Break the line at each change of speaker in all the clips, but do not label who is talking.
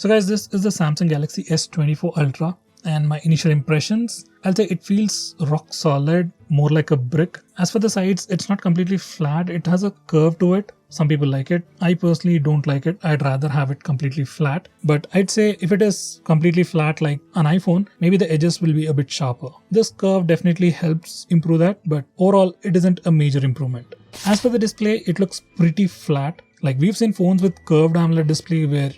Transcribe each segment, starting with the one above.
So guys, this is the Samsung Galaxy S24 Ultra. And my initial impressions, I'll say it feels rock solid, more like a brick. As for the sides, it's not completely flat, it has a curve to it. Some people like it. I personally don't like it. I'd rather have it completely flat. But I'd say if it is completely flat like an iPhone, maybe the edges will be a bit sharper. This curve definitely helps improve that, but overall it isn't a major improvement. As for the display, it looks pretty flat. Like we've seen phones with curved AMOLED display where,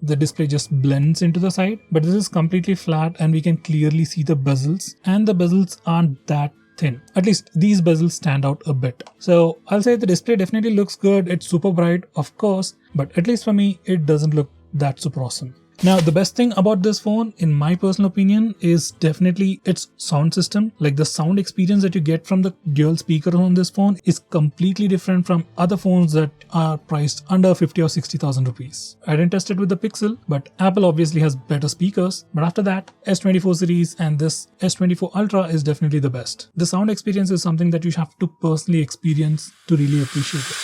the display just blends into the side, but this is completely flat and we can clearly see the bezels, and the bezels aren't that thin. At least these bezels stand out a bit. So I'll say the display definitely looks good. It's super bright, of course, but at least for me, it doesn't look that super awesome. Now, the best thing about this phone, in my personal opinion, is definitely its sound system. Like the sound experience that you get from the dual speakers on this phone is completely different from other phones that are priced under 50 or 60,000 rupees. I didn't test it with the Pixel, but Apple obviously has better speakers. But after that, S24 series and this S24 Ultra is definitely the best. The sound experience is something that you have to personally experience to really appreciate it.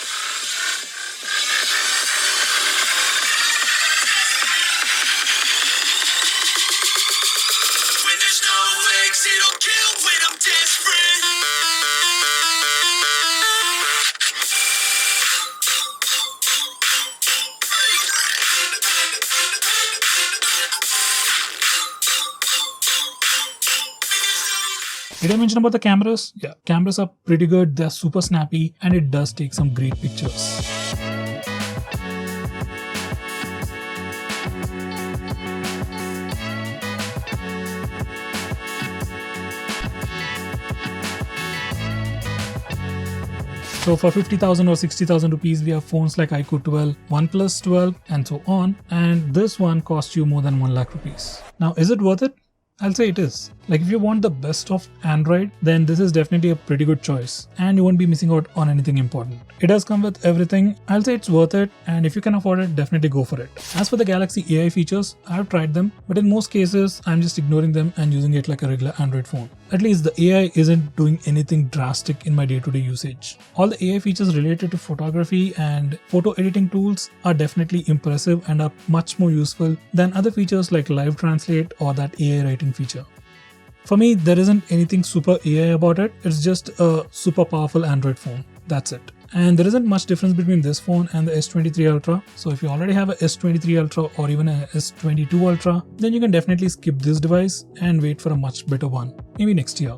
Did I mention about the cameras? Yeah, cameras are pretty good, they're super snappy, and it does take some great pictures. So for 50,000 or 60,000 rupees, we have phones like iQOO 12, OnePlus 12, and so on. And this one costs you more than 1 lakh rupees. Now, is it worth it? I'll say it is. Like if you want the best of Android, then this is definitely a pretty good choice and you won't be missing out on anything important. It does come with everything. I'll say it's worth it, and if you can afford it, definitely go for it. As for the Galaxy AI features, I've tried them, but in most cases, I'm just ignoring them and using it like a regular Android phone. At least the AI isn't doing anything drastic in my day-to-day usage. All the AI features related to photography and photo editing tools are definitely impressive and are much more useful than other features like Live Translate or that AI writing feature. For me, there isn't anything super AI about it. It's just a super powerful Android phone. That's it. And there isn't much difference between this phone and the S23 Ultra. So if you already have a S23 Ultra or even a S22 Ultra, then you can definitely skip this device and wait for a much better one, maybe next year.